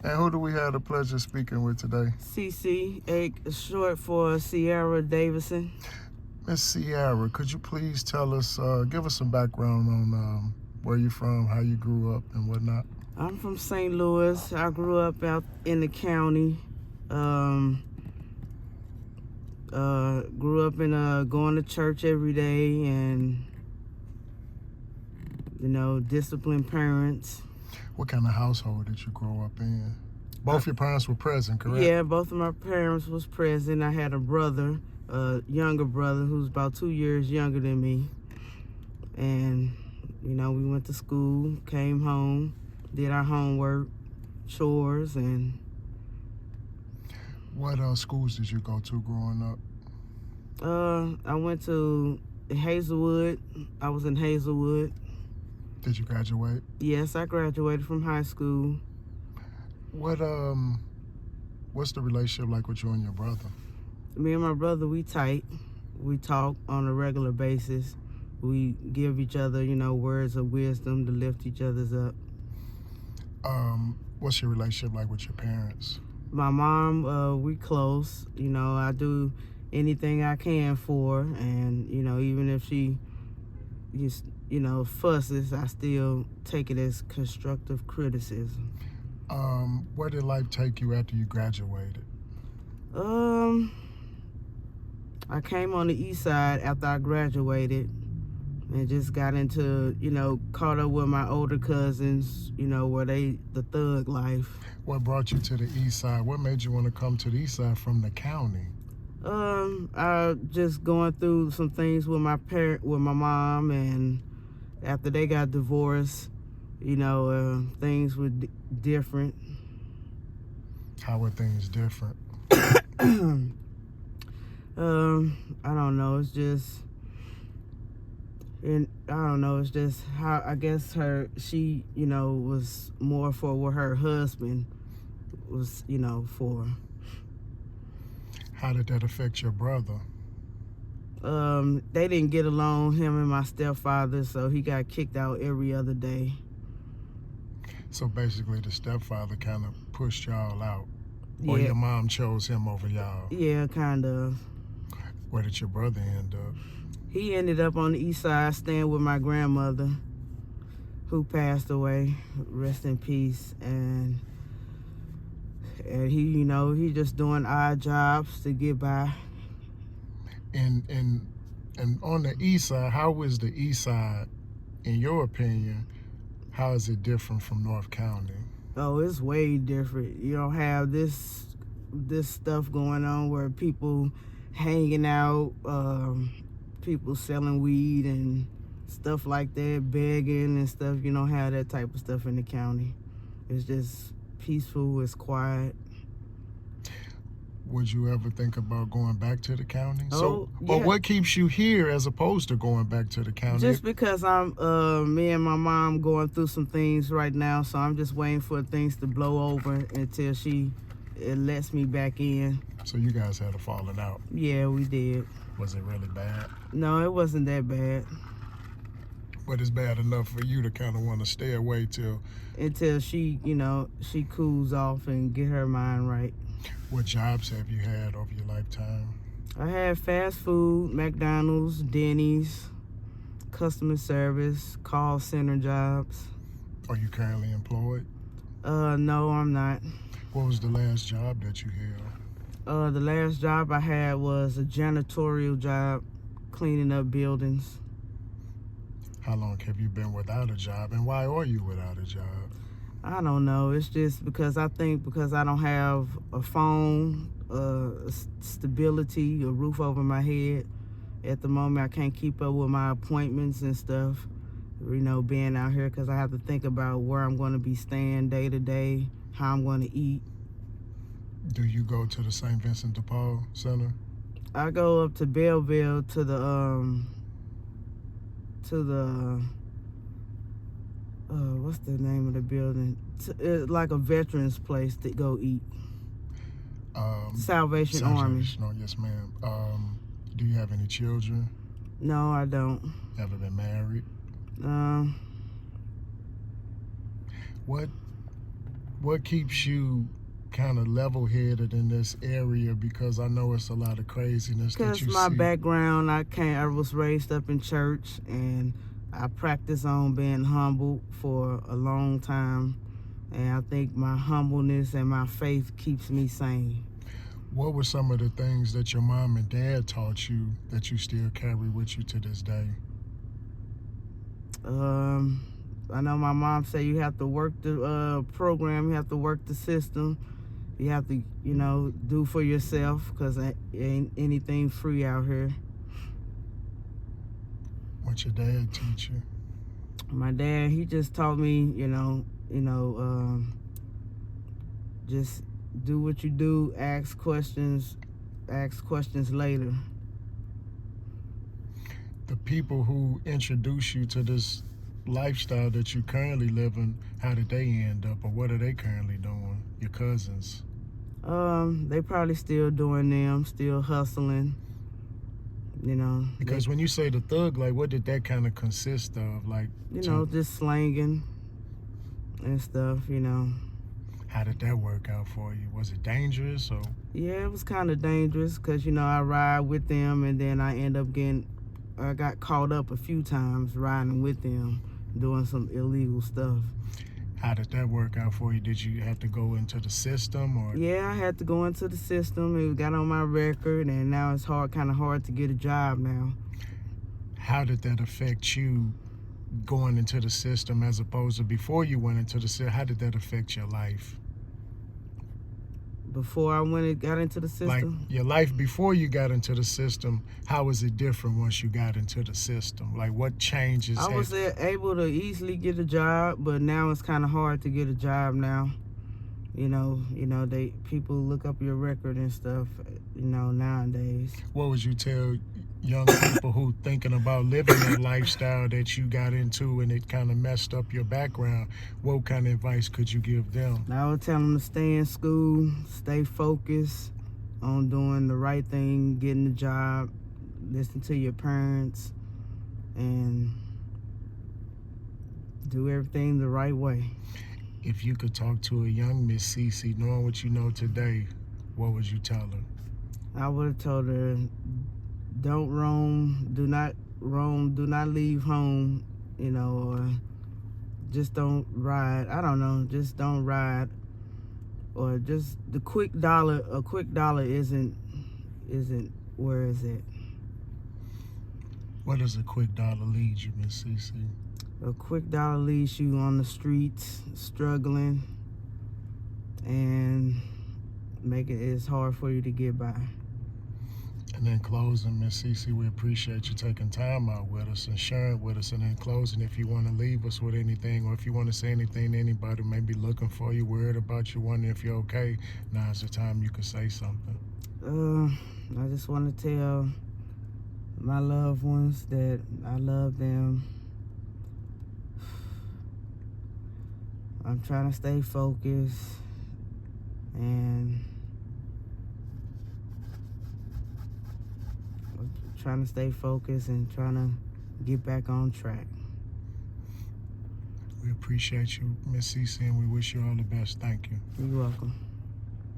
And who do we have the pleasure of speaking with today? CC, short for Sierra Davidson. Miss Sierra, could you please tell us, give us some background on where you're from, how you grew up, and whatnot? I'm from St. Louis. I grew up out in the county. Grew up in going to church every day and, disciplined parents. What kind of household did you grow up in? Both your parents were present, correct? Yeah, both of my parents was present. I had a brother, a younger brother who's about 2 years younger than me. And, we went to school, came home, did our homework, chores, and... What schools did you go to growing up? I went to Hazelwood. I was in Hazelwood. Did you graduate? Yes, I graduated from high school. What's the relationship like with you and your brother? Me and my brother, we tight. We talk on a regular basis. We give each other, words of wisdom to lift each other's up. What's your relationship like with your parents? My mom, we close. I do anything I can for her, and even if she just fusses, I still take it as constructive criticism. Where did life take you after you graduated? I came on the east side after I graduated and just got into, caught up with my older cousins, where the thug life. What brought you to the east side? What made you want to come to the east side from the county? I just going through some things with my mom, and after they got divorced, things were different. How were things different? I don't know. It's just, It's just how I guess she was more for what her husband was, for. How did that affect your brother? They didn't get along, him and my stepfather, so he got kicked out every other day. So basically the stepfather kind of pushed y'all out? Or Yeah. your mom chose him over y'all? Yeah, kind of. Where did your brother end up? He ended up on the east side staying with my grandmother, who passed away. Rest in peace. And he, he just doing odd jobs to get by. And on the east side, how is the east side, in your opinion, how is it different from North County? Oh, it's way different. You don't have this stuff going on where people hanging out, people selling weed and stuff like that, begging and stuff. You don't have that type of stuff in the county. It's just peaceful, it's quiet. Would you ever think about going back to the county? Oh, yeah. But what keeps you here as opposed to going back to the county? Just because I'm, me and my mom going through some things right now, so I'm just waiting for things to blow over until it lets me back in. So you guys had a falling out? Yeah, we did. Was it really bad? No, it wasn't that bad. But it's bad enough for you to kind of want to stay away until she, she cools off and get her mind right. What jobs have you had over your lifetime? I had fast food, McDonald's, Denny's, customer service, call center jobs. Are you currently employed? No, I'm not. What was the last job that you held? The last job I had was a janitorial job, cleaning up buildings. How long have you been without a job, and why are you without a job? I don't know. It's just because I don't have a phone, stability, a roof over my head. At the moment, I can't keep up with my appointments and stuff, being out here, because I have to think about where I'm going to be staying day to day, how I'm going to eat. Do you go to the St. Vincent de Paul Center? I go up to Belleville to the what's the name of the building? It's like a veterans place to go eat. Salvation Army. No, yes, ma'am. Do you have any children? No, I don't. Ever been married? What keeps you kind of level-headed in this area? Because I know it's a lot of craziness that Because you my see. background, I was raised up in church, and I practice on being humble for a long time. And I think my humbleness and my faith keeps me sane. What were some of the things that your mom and dad taught you that you still carry with you to this day? I know my mom said you have to work the program, you have to work the system, you have to, do for yourself, because ain't anything free out here. What your dad teach you? My dad, he just taught me, just do what you do, ask questions later. The people who introduce you to this lifestyle that you currently living, how did they end up, or what are they currently doing? Your cousins? They probably still doing them, still hustling, Because when you say the thug life, what did that kind of consist of? Like, just slanging and stuff, How did that work out for you? Was it dangerous or? Yeah, it was kind of dangerous because, I ride with them, and then I got caught up a few times riding with them, doing some illegal stuff. How did that work out for you? Did you have to go into the system or? Yeah, I had to go into the system. It got on my record, and now it's kind of hard to get a job now. How did that affect you going into the system as opposed to before you went into the system? How did that affect your life? Before I got into the system? Like your life before you got into the system, how was it different once you got into the system? Like what changes? I was able to easily get a job, but now it's kind of hard to get a job now. People look up your record and stuff, nowadays. What would you tell young people who thinking about living that lifestyle that you got into and it kind of messed up your background? What kind of advice could you give them? I would tell them to stay in school, stay focused on doing the right thing, getting a job, listen to your parents, and do everything the right way. If you could talk to a young Miss Cece, knowing what you know today, what would you tell her? I would have told her, don't roam, do not leave home, or just don't ride. I don't know, just don't ride. Or just a quick dollar isn't where is it? Where does a quick dollar lead you, Miss Cece? A quick dollar leaves you on the streets, struggling, and make it's hard for you to get by. And in closing, Miss Cece, we appreciate you taking time out with us and sharing with us. And in closing, if you want to leave us with anything, or if you want to say anything to anybody who may be looking for you, worried about you, wondering if you're okay, now's the time you can say something. I just want to tell my loved ones that I love them. I'm trying to stay focused and trying to get back on track. We appreciate you, Miss Cece, and we wish you all the best. Thank you. You're welcome.